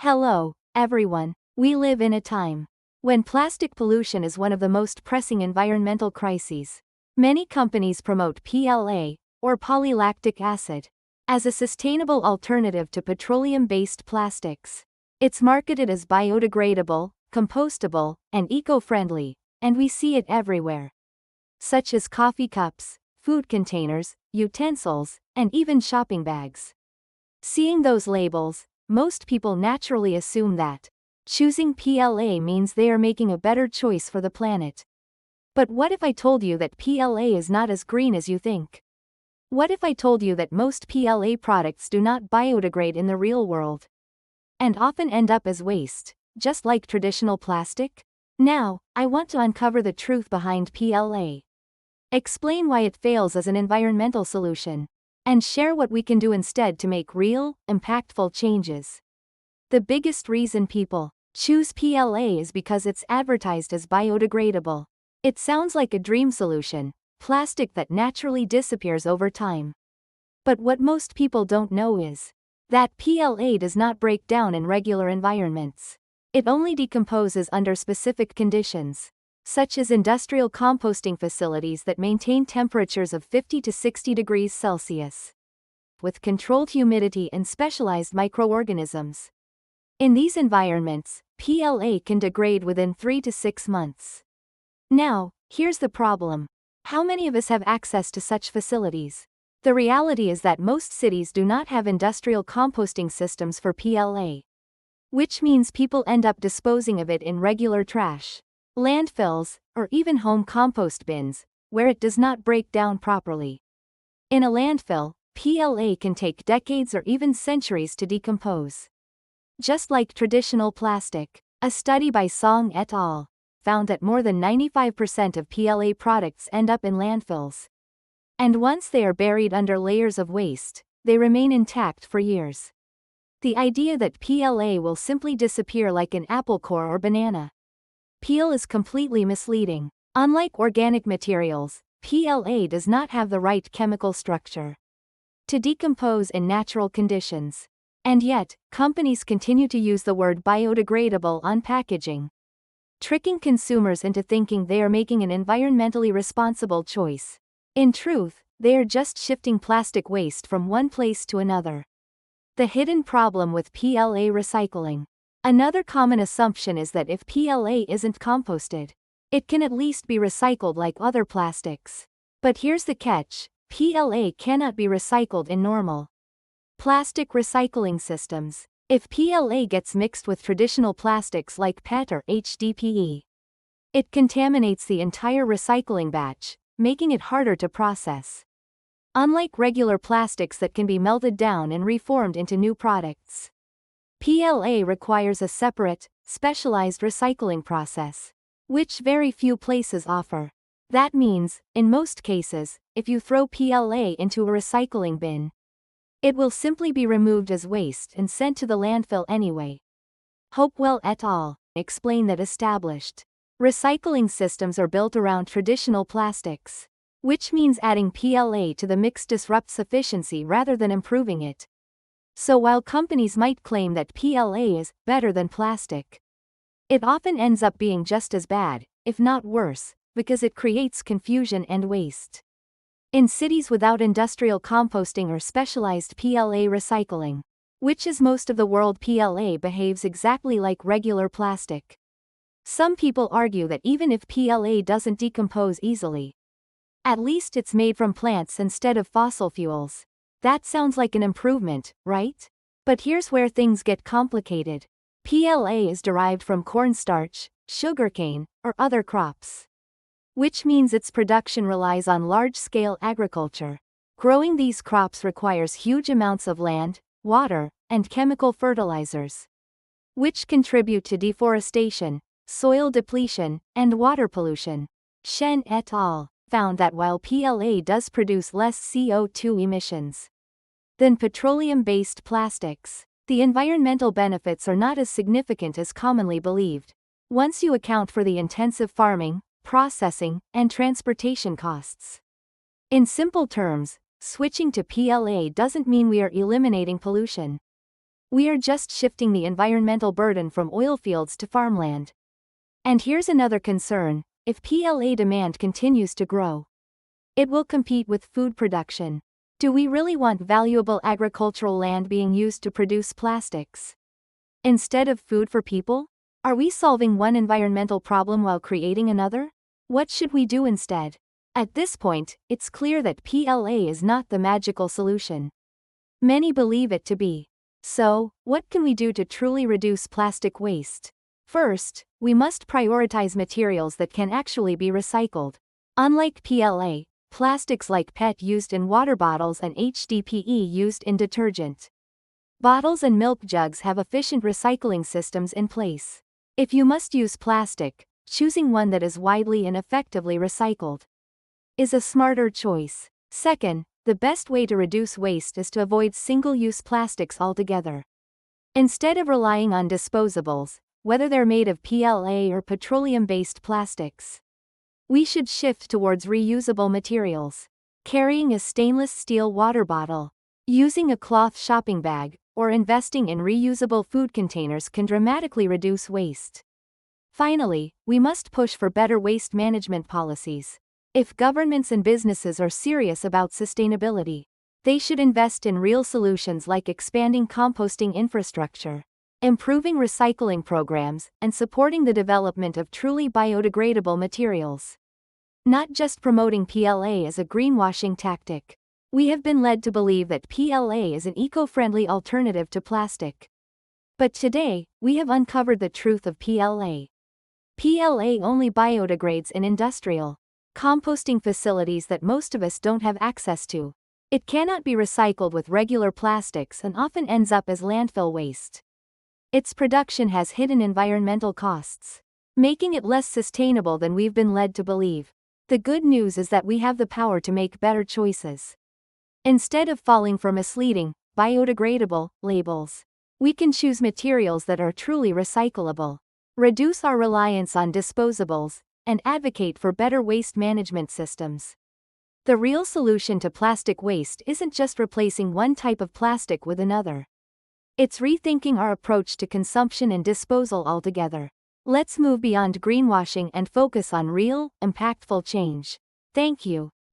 Hello, everyone. We live in a time when plastic pollution is one of the most pressing environmental crises. Many companies promote PLA, or polylactic acid, as a sustainable alternative to petroleum-based plastics. It's marketed as biodegradable, compostable, and eco-friendly, and we see it everywhere. Such as coffee cups, food containers, utensils, and even shopping bags. Seeing those labels, most people naturally assume that choosing PLA means they are making a better choice for the planet. But what if I told you that PLA is not as green as you think? What if I told you that most PLA products do not biodegrade in the real world and often end up as waste, just like traditional plastic? Now, I want to uncover the truth behind PLA, explain why it fails as an environmental solution, and share what we can do instead to make real, impactful changes. The biggest reason people choose PLA is because it's advertised as biodegradable. It sounds like a dream solution, plastic that naturally disappears over time. But what most people don't know is that PLA does not break down in regular environments. It only decomposes under specific conditions, such as industrial composting facilities that maintain temperatures of 50 to 60 degrees Celsius, with controlled humidity and specialized microorganisms. In these environments, PLA can degrade within 3 to 6 months. Now, here's the problem. How many of us have access to such facilities? The reality is that most cities do not have industrial composting systems for PLA, which means people end up disposing of it in regular trash, landfills, or even home compost bins, where it does not break down properly. In a landfill, PLA can take decades or even centuries to decompose. Just like traditional plastic, a study by Song et al. Found that more than 95% of PLA products end up in landfills. And once they are buried under layers of waste, they remain intact for years. The idea that PLA will simply disappear like an apple core or banana peel is completely misleading. Unlike organic materials, PLA does not have the right chemical structure to decompose in natural conditions. And yet, companies continue to use the word biodegradable on packaging, tricking consumers into thinking they are making an environmentally responsible choice. In truth, they are just shifting plastic waste from one place to another. The hidden problem with PLA recycling. Another common assumption is that if PLA isn't composted, it can at least be recycled like other plastics. But here's the catch: PLA cannot be recycled in normal plastic recycling systems. If PLA gets mixed with traditional plastics like PET or HDPE, it contaminates the entire recycling batch, making it harder to process. Unlike regular plastics that can be melted down and reformed into new products, PLA requires a separate, specialized recycling process, which very few places offer. That means, in most cases, if you throw PLA into a recycling bin, it will simply be removed as waste and sent to the landfill anyway. Hopewell et al. Explain that established recycling systems are built around traditional plastics, which means adding PLA to the mix disrupts efficiency rather than improving it. So while companies might claim that PLA is better than plastic, it often ends up being just as bad, if not worse, because it creates confusion and waste. In cities without industrial composting or specialized PLA recycling, which is most of the world, PLA behaves exactly like regular plastic. Some people argue that even if PLA doesn't decompose easily, at least it's made from plants instead of fossil fuels. That sounds like an improvement, right? But here's where things get complicated. PLA is derived from cornstarch, sugarcane, or other crops, which means its production relies on large-scale agriculture. Growing these crops requires huge amounts of land, water, and chemical fertilizers, which contribute to deforestation, soil depletion, and water pollution. Shen et al. Found that while PLA does produce less CO2 emissions than petroleum-based plastics, the environmental benefits are not as significant as commonly believed. Once you account for the intensive farming, processing, and transportation costs. In simple terms, switching to PLA doesn't mean we are eliminating pollution. We are just shifting the environmental burden from oil fields to farmland. And here's another concern: if PLA demand continues to grow, it will compete with food production. Do we really want valuable agricultural land being used to produce plastics instead of food for people? Are we solving one environmental problem while creating another? What should we do instead? At this point, it's clear that PLA is not the magical solution many believe it to be. So, what can we do to truly reduce plastic waste? First, we must prioritize materials that can actually be recycled. Unlike PLA, plastics like PET used in water bottles and HDPE used in detergent bottles and milk jugs have efficient recycling systems in place. If you must use plastic, choosing one that is widely and effectively recycled is a smarter choice. Second, the best way to reduce waste is to avoid single-use plastics altogether. Instead of relying on disposables, whether they're made of PLA or petroleum-based plastics, we should shift towards reusable materials. Carrying a stainless steel water bottle, using a cloth shopping bag, or investing in reusable food containers can dramatically reduce waste. Finally, we must push for better waste management policies. If governments and businesses are serious about sustainability, they should invest in real solutions like expanding composting infrastructure, improving recycling programs, and supporting the development of truly biodegradable materials. Not just promoting PLA as a greenwashing tactic. We have been led to believe that PLA is an eco-friendly alternative to plastic. But today, we have uncovered the truth of PLA. PLA only biodegrades in industrial composting facilities that most of us don't have access to. It cannot be recycled with regular plastics and often ends up as landfill waste. Its production has hidden environmental costs, making it less sustainable than we've been led to believe. The good news is that we have the power to make better choices. Instead of falling for misleading, biodegradable labels, we can choose materials that are truly recyclable, reduce our reliance on disposables, and advocate for better waste management systems. The real solution to plastic waste isn't just replacing one type of plastic with another. It's rethinking our approach to consumption and disposal altogether. Let's move beyond greenwashing and focus on real, impactful change. Thank you.